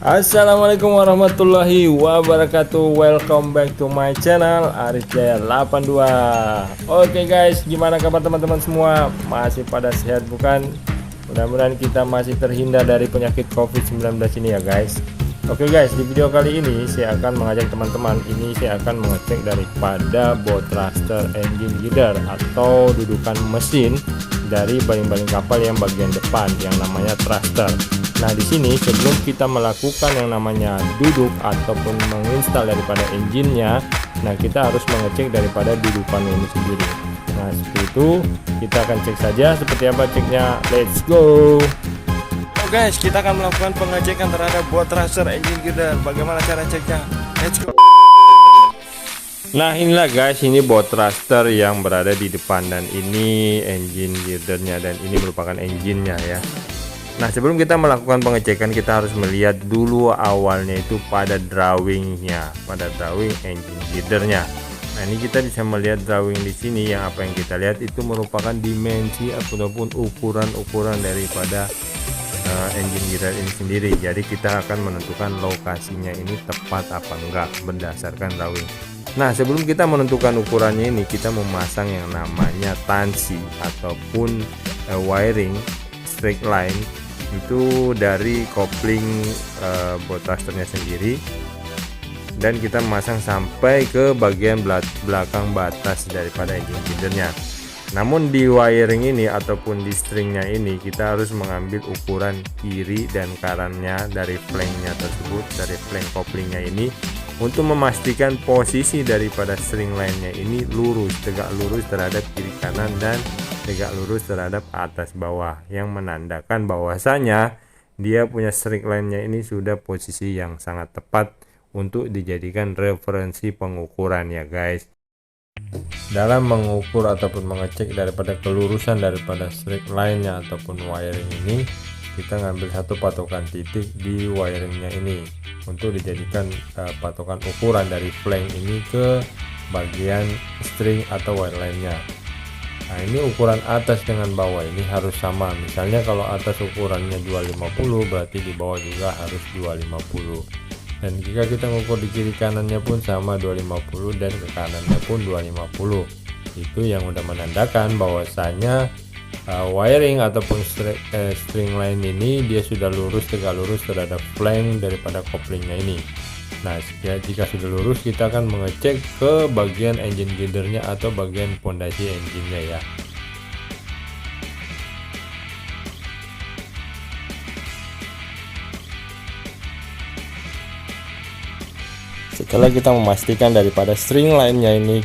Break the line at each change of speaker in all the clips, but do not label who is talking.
Assalamualaikum warahmatullahi wabarakatuh. Welcome back to my channel Aris Jaya 82. Oke guys, gimana kabar teman-teman semua? Masih pada sehat bukan? Mudah-mudahan kita masih terhindar dari penyakit COVID-19 ini ya guys. Oke guys, di video kali ini saya akan mengajak teman-teman, ini saya akan mengecek daripada boat thruster engine girder atau dudukan mesin dari baling-baling kapal yang bagian depan yang namanya thruster. Nah, di sini sebelum kita melakukan yang namanya duduk ataupun menginstal daripada engine-nya, nah kita harus mengecek daripada dudukan ini sendiri. Nah, seperti itu kita akan cek saja seperti apa ceknya. Let's go. Oh guys, kita akan melakukan pengecekan terhadap boat thruster engine girder. Bagaimana cara ceknya? Let's go. Nah, inilah guys, ini boat thruster yang berada di depan dan ini engine girdernya dan ini merupakan engine-nya ya. Nah, sebelum kita melakukan pengecekan kita harus melihat dulu awalnya itu pada drawingnya, pada drawing engine girdernya. Nah, ini kita bisa melihat drawing di sini yang apa yang kita lihat itu merupakan dimensi ataupun ukuran daripada engine girder ini sendiri. Jadi kita akan menentukan lokasinya ini tepat apa enggak berdasarkan drawing. Nah, sebelum kita menentukan ukurannya ini kita memasang yang namanya tansi ataupun wiring straight line itu dari kopling boat thrusternya sendiri, dan kita memasang sampai ke bagian belakang batas daripada engine girdernya. Namun di wiring ini ataupun di stringnya ini kita harus mengambil ukuran kiri dan kanannya dari flanknya tersebut, dari flank koplingnya ini, untuk memastikan posisi daripada string line-nya ini lurus, tegak lurus terhadap kiri kanan dan tegak lurus terhadap atas bawah, yang menandakan bahwasanya dia punya string line-nya ini sudah posisi yang sangat tepat untuk dijadikan referensi pengukuran ya guys. Dalam mengukur ataupun mengecek daripada kelurusan daripada string line-nya ataupun wiring ini, kita ngambil satu patokan titik di wiringnya ini untuk dijadikan patokan ukuran dari flank ini ke bagian string atau wire line-nya. Nah, ini ukuran atas dengan bawah ini harus sama. Misalnya kalau atas ukurannya 250 berarti di bawah juga harus 250. Dan jika kita mengukur di kiri kanannya pun sama 250 dan ke kanannya pun 250. Itu yang udah menandakan bahwasanya wiring ataupun string line ini dia sudah lurus, tegak lurus terhadap flank daripada koplingnya ini. Nah, jika sudah lurus kita akan mengecek ke bagian engine girdernya atau bagian pondasi engine-nya ya. Setelah kita memastikan daripada string line-nya ini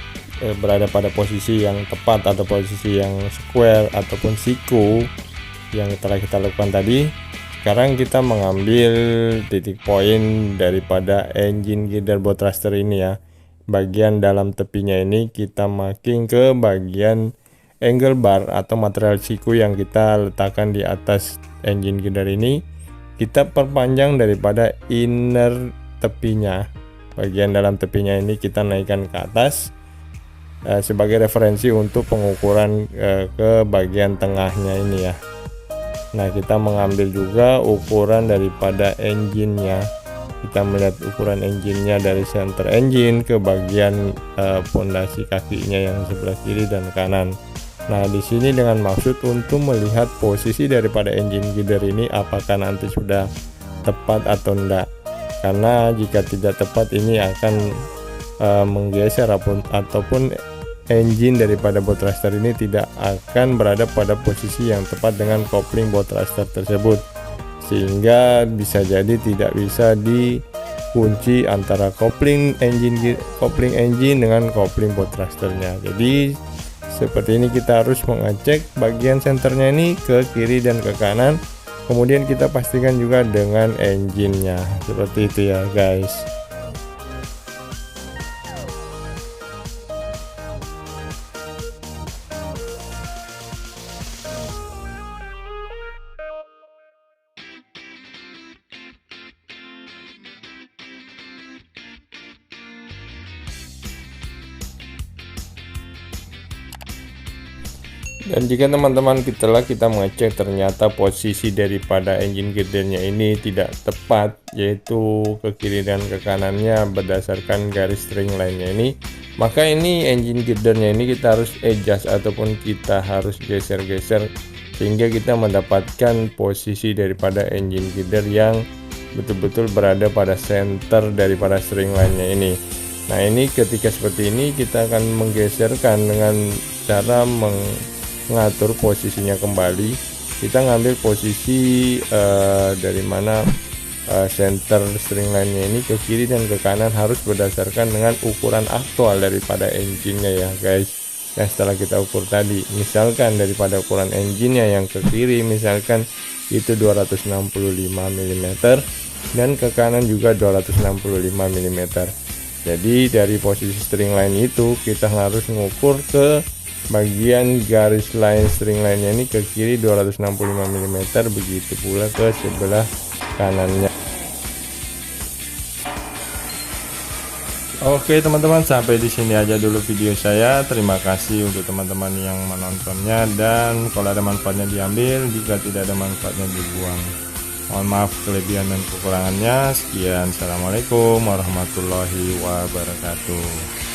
berada pada posisi yang tepat atau posisi yang square ataupun siku yang telah kita lakukan tadi, sekarang kita mengambil titik poin daripada engine girder boat thruster ini ya. Bagian dalam tepinya ini kita marking ke bagian angle bar atau material siku yang kita letakkan di atas engine girder ini. Kita perpanjang daripada inner tepinya. Bagian dalam tepinya ini kita naikkan ke atas sebagai referensi untuk pengukuran ke bagian tengahnya ini ya. Nah, kita mengambil juga ukuran daripada engine-nya. Kita melihat ukuran engine-nya dari center engine ke bagian pondasi kakinya yang sebelah kiri dan kanan. Nah, di sini dengan maksud untuk melihat posisi daripada engine girder ini apakah nanti sudah tepat atau enggak. Karena jika tidak tepat ini akan menggeser ataupun engine daripada boat thruster ini tidak akan berada pada posisi yang tepat dengan kopling boat thruster tersebut, sehingga bisa jadi tidak bisa dikunci antara kopling engine dengan kopling boat thrusternya. Jadi seperti ini kita harus mengecek bagian senternya ini ke kiri dan ke kanan, kemudian kita pastikan juga dengan engine-nya seperti itu ya guys. Dan jika teman-teman kita mengecek ternyata posisi daripada engine girdernya ini tidak tepat, yaitu ke kiri dan ke kanannya berdasarkan garis string line-nya ini, maka ini engine girdernya ini kita harus adjust ataupun kita harus geser-geser sehingga kita mendapatkan posisi daripada engine girder yang betul-betul berada pada center daripada string line-nya ini. Nah, ini ketika seperti ini kita akan menggeserkan dengan cara mengatur posisinya kembali. Kita ngambil posisi dari mana center string line-nya ini ke kiri dan ke kanan harus berdasarkan dengan ukuran aktual daripada engine-nya ya guys. Nah, setelah kita ukur tadi, misalkan daripada ukuran engine-nya yang ke kiri misalkan itu 265 mm dan ke kanan juga 265 mm. Jadi dari posisi string line itu kita harus mengukur ke bagian garis line string line-nya ini ke kiri 265 mm, begitu pula ke sebelah kanannya. Oke teman-teman, sampai di sini aja dulu video saya. Terima kasih untuk teman-teman yang menontonnya, dan kalau ada manfaatnya diambil, jika tidak ada manfaatnya dibuang. Mohon maaf kelebihan dan kekurangannya. Sekian, assalamualaikum warahmatullahi wabarakatuh.